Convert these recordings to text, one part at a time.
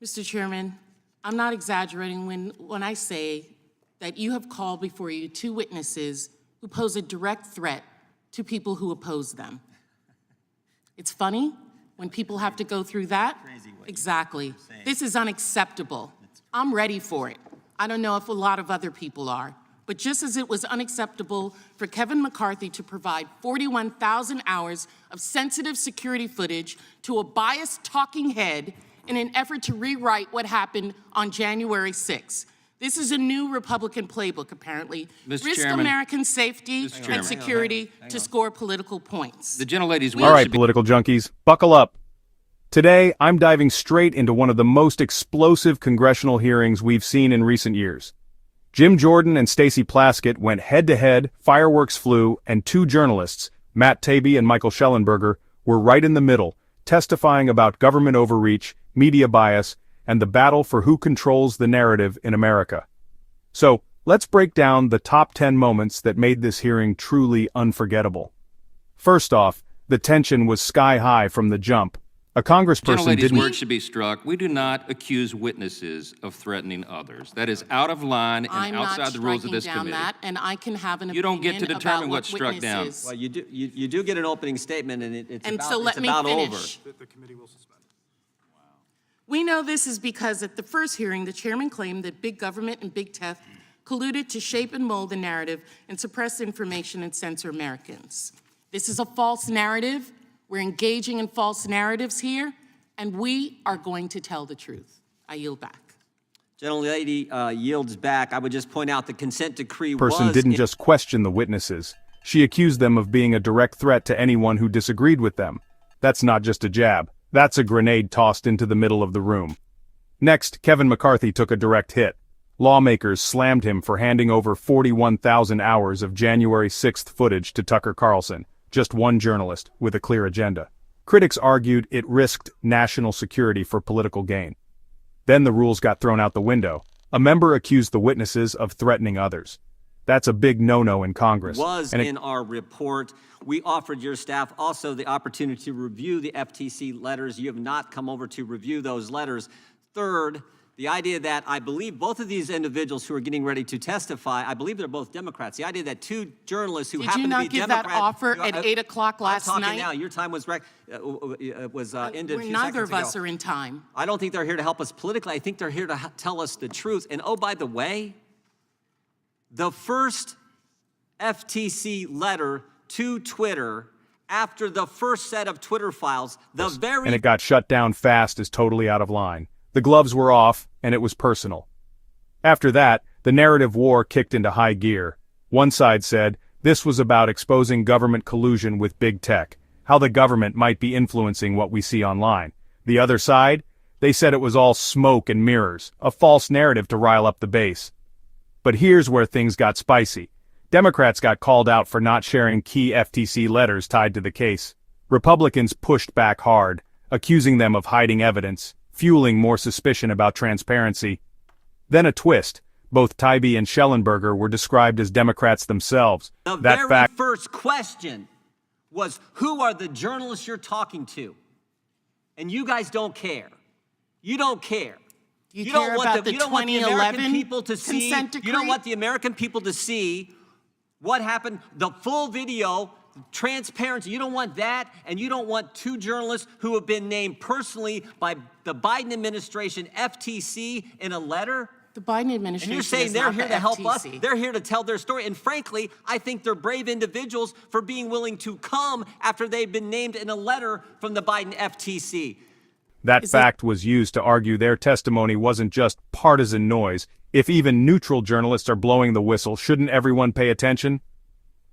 Mr. Chairman, I'm not exaggerating when I say that you have called before you two witnesses who pose a direct threat to people who oppose them. It's funny when people have to go through that. Exactly. This is unacceptable. I'm ready for it. I don't know if a lot of other people are. But just as it was unacceptable for Kevin McCarthy to provide 41,000 hours of sensitive security footage to a biased talking head in an effort to rewrite what happened on January 6th. This is a new Republican playbook, apparently. Risk American safety and security to score political points. The gentlelady's All right, political junkies, buckle up. Today, I'm diving straight into one of the most explosive congressional hearings we've seen in recent years. Jim Jordan and Stacey Plaskett went head-to-head, fireworks flew, and two journalists, Matt Taibbi and Michael Shellenberger, were right in the middle, testifying about government overreach, media bias, and the battle for who controls the narrative in America. So, let's break down the top 10 moments that made this hearing truly unforgettable. First off, the tension was sky-high from the jump. A congressperson didn't— words should be struck. We do not accuse witnesses of threatening others. That is out of line and outside the rules of this committee. That, and I can have an you don't get to determine what's struck down. Well, you do get an opening statement, and it's and about, so let it's me about finish. over. The committee will suspend. We know this is because at the first hearing, the chairman claimed that big government and big tech colluded to shape and mold the narrative and suppress information and censor Americans. This is a false narrative. We're engaging in false narratives here, and we are going to tell the truth. I yield back. Gentlelady yields back. I would just point out the consent decree person didn't just question the witnesses. She accused them of being a direct threat to anyone who disagreed with them. That's not just a jab. That's a grenade tossed into the middle of the room. Next, Kevin McCarthy took a direct hit. Lawmakers slammed him for handing over 41,000 hours of January 6th footage to Tucker Carlson, just one journalist with a clear agenda. Critics argued it risked national security for political gain. Then the rules got thrown out the window. A member accused the witnesses of threatening others. That's a big no-no in Congress. In our report, we offered your staff also the opportunity to review the FTC letters. You have not come over to review those letters. Third, the idea that I believe both of these individuals who are getting ready to testify, I believe they're both Democrats. The idea that two journalists who happen to be Democrats— Did you not give that offer at 8 o'clock last night? I'm talking now. Your time was ended a few seconds ago. Neither of us are in time. I don't think they're here to help us politically. I think they're here to tell us the truth. And oh, by the way, the first FTC letter to Twitter after the first set of Twitter files, and it got shut down fast as totally out of line. The gloves were off, and it was personal. After that, the narrative war kicked into high gear. One side said this was about exposing government collusion with big tech, how the government might be influencing what we see online. The other side, they said it was all smoke and mirrors, a false narrative to rile up the base. But here's where things got spicy. Democrats got called out for not sharing key FTC letters tied to the case. Republicans pushed back hard, accusing them of hiding evidence, fueling more suspicion about transparency. Then a twist. Both Taibbi and Shellenberger were described as Democrats themselves. The very first question was, who are the journalists you're talking to? And you guys don't care. You don't care. You don't want the 2011 consent decree? You don't want the American people to see what happened, the full video, transparency. You don't want that, and you don't want two journalists who have been named personally by the Biden administration, FTC, in a letter. The Biden administration. And you're saying they're here to help us? They're here to tell their story. And frankly, I think they're brave individuals for being willing to come after they've been named in a letter from the Biden FTC. That fact was used to argue their testimony wasn't just partisan noise. If even neutral journalists are blowing the whistle, shouldn't everyone pay attention?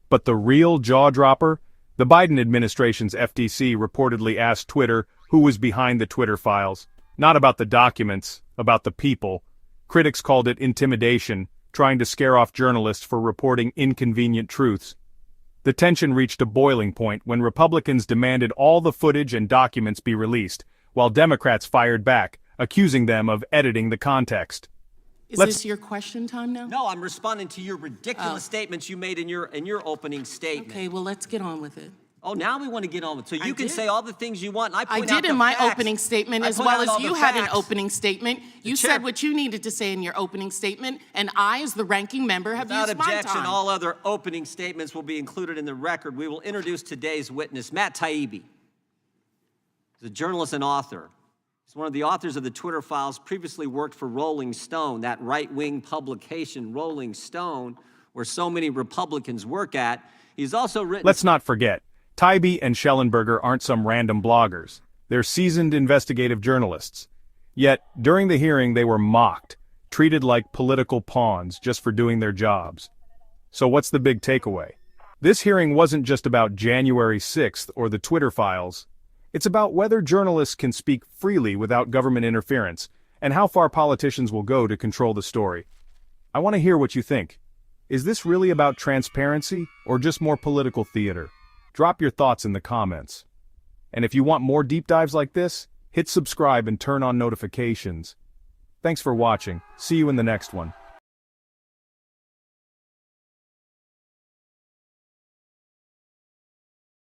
But the real jaw-dropper? The Biden administration's FTC reportedly asked Twitter who was behind the Twitter files. Not about the documents, about the people. Critics called it intimidation, trying to scare off journalists for reporting inconvenient truths. The tension reached a boiling point when Republicans demanded all the footage and documents be released, while Democrats fired back, accusing them of editing the context. Is this your question time now? No, I'm responding to your ridiculous statements you made in your opening statement. Okay, well, let's get on with it. Oh, now we want to get on with it. So you can did. say all the things you want, and I I point out did the in my facts. opening statement, I as point well out all as the you had an facts. opening statement. You Chair- said what you needed to say in your opening statement, and I, as the ranking member, have Without used my objection, time. all other opening statements will be included in the record. We will introduce today's witness, Matt Taibbi. He's a journalist and author. He's one of the authors of the Twitter Files, previously worked for Rolling Stone, that right-wing publication, Rolling Stone, where so many Republicans work at. He's also written... Let's not forget, Taibbi and Schellenberger aren't some random bloggers. They're seasoned investigative journalists. Yet, during the hearing they were mocked, treated like political pawns just for doing their jobs. So what's the big takeaway? This hearing wasn't just about January 6th or the Twitter Files. It's about whether journalists can speak freely without government interference, and how far politicians will go to control the story. I want to hear what you think. Is this really about transparency, or just more political theater? Drop your thoughts in the comments. And if you want more deep dives like this, hit subscribe and turn on notifications. Thanks for watching. See you in the next one.